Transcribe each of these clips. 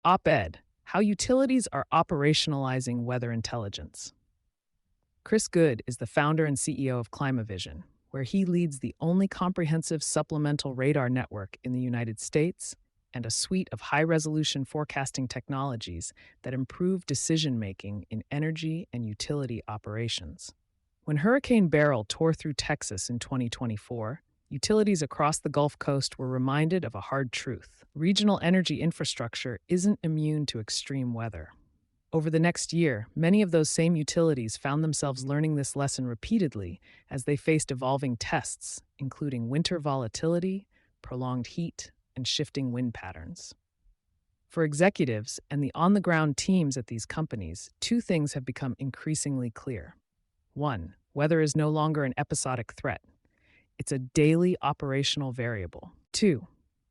Op-Ed: How Utilities Are Operationalizing Weather Intelligence. Chris Good is the founder and CEO of Climavision, where he leads the only comprehensive supplemental radar network in the United States and a suite of high-resolution forecasting technologies that improve decision-making in energy and utility operations. When Hurricane Beryl tore through Texas in 2024, utilities across the Gulf Coast were reminded of a hard truth. Regional energy infrastructure isn't immune to extreme weather. Over the next year, many of those same utilities found themselves learning this lesson repeatedly as they faced evolving tests, including winter volatility, prolonged heat, and shifting wind patterns. For executives and the on-the-ground teams at these companies, two things have become increasingly clear. One, weather is no longer an episodic threat. It's a daily operational variable. Two,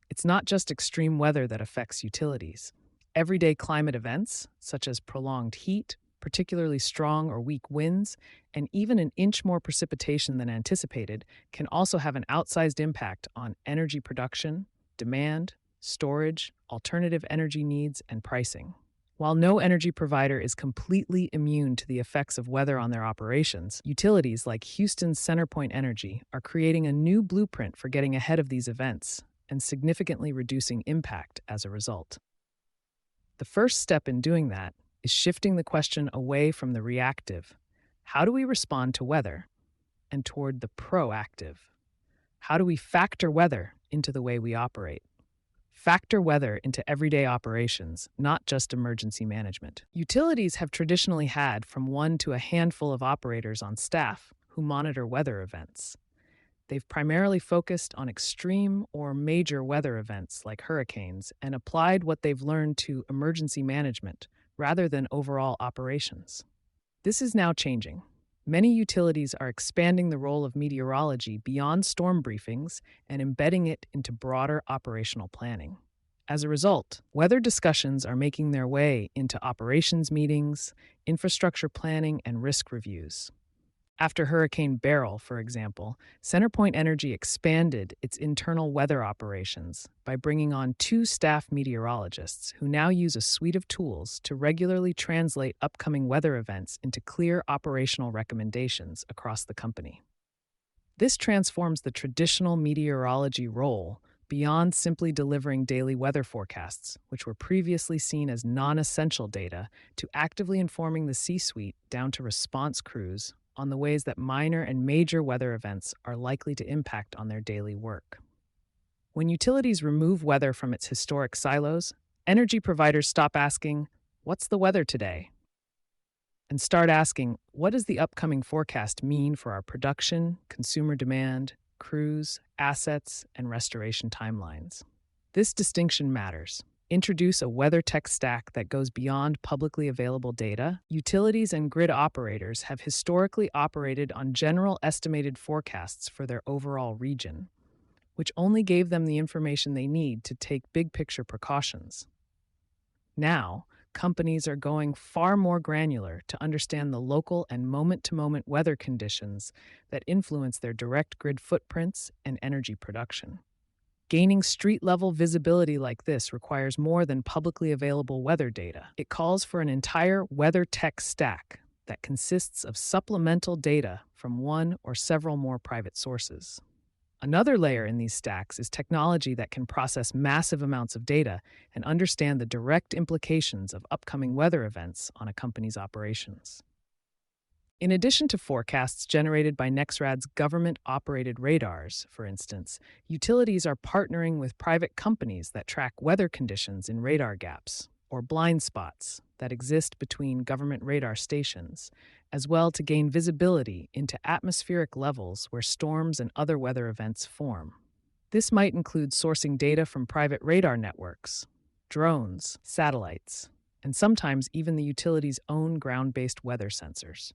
it's not just extreme weather that affects utilities. Everyday climate events, such as prolonged heat, particularly strong or weak winds, and even an inch more precipitation than anticipated, can also have an outsized impact on energy production, demand, storage, alternative energy needs, and pricing. While no energy provider is completely immune to the effects of weather on their operations, utilities like Houston's Environment+Energy Energy are creating a new blueprint for getting ahead of these events and significantly reducing impact as a result. The first step in doing that is shifting the question away from the reactive, how do we respond to weather, and toward the proactive, how do we factor weather into the way we operate? Factor weather into everyday operations, not just emergency management. Utilities have traditionally had from one to a handful of operators on staff who monitor weather events. They've primarily focused on extreme or major weather events like hurricanes and applied what they've learned to emergency management rather than overall operations. This is now changing. Many utilities are expanding the role of meteorology beyond storm briefings and embedding it into broader operational planning. As a result, weather discussions are making their way into operations meetings, infrastructure planning, and risk reviews. After Hurricane Beryl, for example, CenterPoint Energy expanded its internal weather operations by bringing on 2 staff meteorologists who now use a suite of tools to regularly translate upcoming weather events into clear operational recommendations across the company. This transforms the traditional meteorology role beyond simply delivering daily weather forecasts, which were previously seen as non-essential data, to actively informing the C-suite down to response crews on the ways that minor and major weather events are likely to impact on their daily work. When utilities remove weather from its historic silos, energy providers stop asking, "What's the weather today?" and start asking, "What does the upcoming forecast mean for our production, consumer demand, crews, assets, and restoration timelines?" This distinction matters. Introduce a weather tech stack that goes beyond publicly available data. Utilities and grid operators have historically operated on general estimated forecasts for their overall region, which only gave them the information they need to take big-picture precautions. Now, companies are going far more granular to understand the local and moment-to-moment weather conditions that influence their direct grid footprints and energy production. Gaining street-level visibility like this requires more than publicly available weather data. It calls for an entire weather tech stack that consists of supplemental data from one or several more private sources. Another layer in these stacks is technology that can process massive amounts of data and understand the direct implications of upcoming weather events on a company's operations. In addition to forecasts generated by Nexrad's government-operated radars, for instance, utilities are partnering with private companies that track weather conditions in radar gaps, or blind spots, that exist between government radar stations, as well to gain visibility into atmospheric levels where storms and other weather events form. This might include sourcing data from private radar networks, drones, satellites, and sometimes even the utility's own ground-based weather sensors.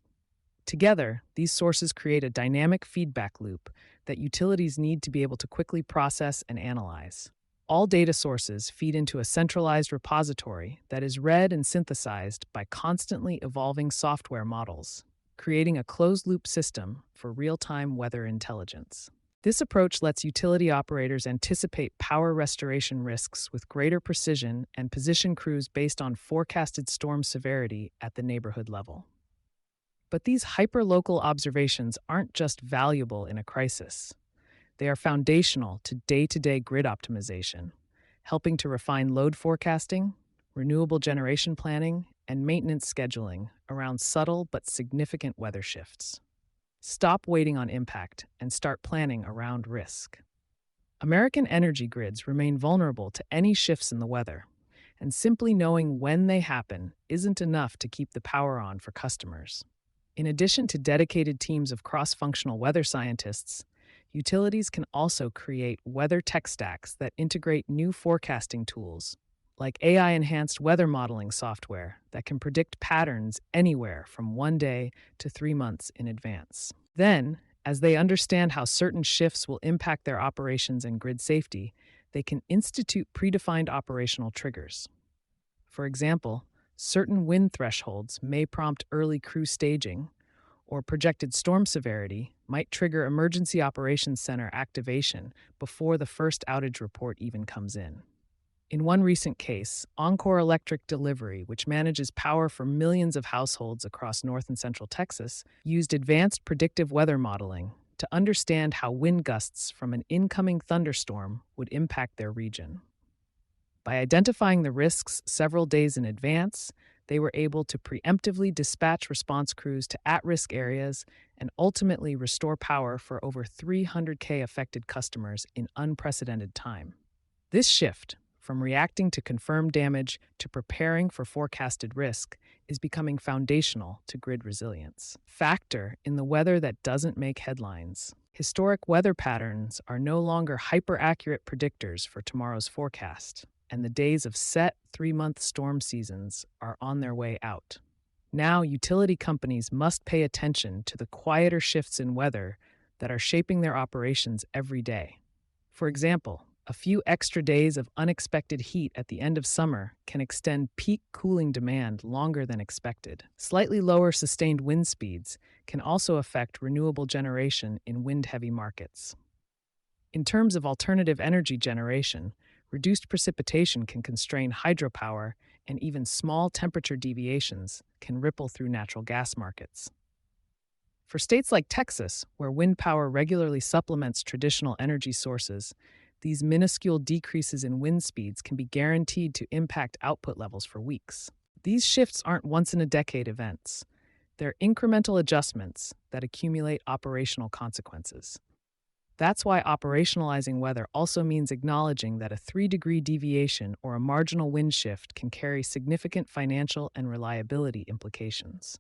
Together, these sources create a dynamic feedback loop that utilities need to be able to quickly process and analyze. All data sources feed into a centralized repository that is read and synthesized by constantly evolving software models, creating a closed-loop system for real-time weather intelligence. This approach lets utility operators anticipate power restoration risks with greater precision and position crews based on forecasted storm severity at the neighborhood level. But these hyperlocal observations aren't just valuable in a crisis. They are foundational to day grid optimization, helping to refine load forecasting, renewable generation planning, and maintenance scheduling around subtle but significant weather shifts. Stop waiting on impact and start planning around risk. American energy grids remain vulnerable to any shifts in the weather, and simply knowing when they happen isn't enough to keep the power on for customers. In addition to dedicated teams of cross-functional weather scientists, utilities can also create weather tech stacks that integrate new forecasting tools, like AI-enhanced weather modeling software that can predict patterns anywhere from 1 day to 3 months in advance. Then, as they understand how certain shifts will impact their operations and grid safety, they can institute predefined operational triggers. For example, certain wind thresholds may prompt early crew staging, or projected storm severity might trigger Emergency Operations Center activation before the first outage report even comes in. In one recent case, Encore Electric Delivery, which manages power for millions of households across North and Central Texas, used advanced predictive weather modeling to understand how wind gusts from an incoming thunderstorm would impact their region. By identifying the risks several days in advance, they were able to preemptively dispatch response crews to at-risk areas and ultimately restore power for over 300K affected customers in unprecedented time. This shift, from reacting to confirmed damage to preparing for forecasted risk, is becoming foundational to grid resilience. Factor in the weather that doesn't make headlines. Historic weather patterns are no longer hyper-accurate predictors for tomorrow's forecast, and the days of set 3-month storm seasons are on their way out. Now, utility companies must pay attention to the quieter shifts in weather that are shaping their operations every day. For example, a few extra days of unexpected heat at the end of summer can extend peak cooling demand longer than expected. Slightly lower sustained wind speeds can also affect renewable generation in wind-heavy markets. In terms of alternative energy generation, reduced precipitation can constrain hydropower, and even small temperature deviations can ripple through natural gas markets. For states like Texas, where wind power regularly supplements traditional energy sources, these minuscule decreases in wind speeds can be guaranteed to impact output levels for weeks. These shifts aren't once-in-a-decade events. They're incremental adjustments that accumulate operational consequences. That's why operationalizing weather also means acknowledging that a 3-degree deviation or a marginal wind shift can carry significant financial and reliability implications.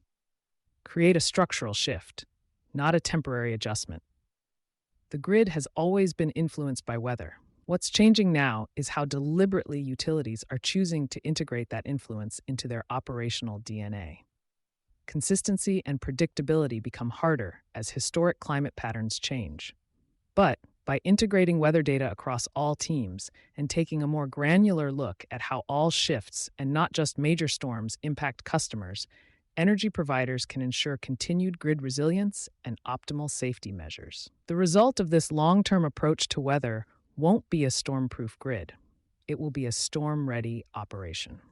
Create a structural shift, not a temporary adjustment. The grid has always been influenced by weather. What's changing now is how deliberately utilities are choosing to integrate that influence into their operational DNA. Consistency and predictability become harder as historic climate patterns change. But by integrating weather data across all teams and taking a more granular look at how all shifts and not just major storms impact customers, energy providers can ensure continued grid resilience and optimal safety measures. The result of this long-term approach to weather won't be a storm-proof grid. It will be a storm-ready operation.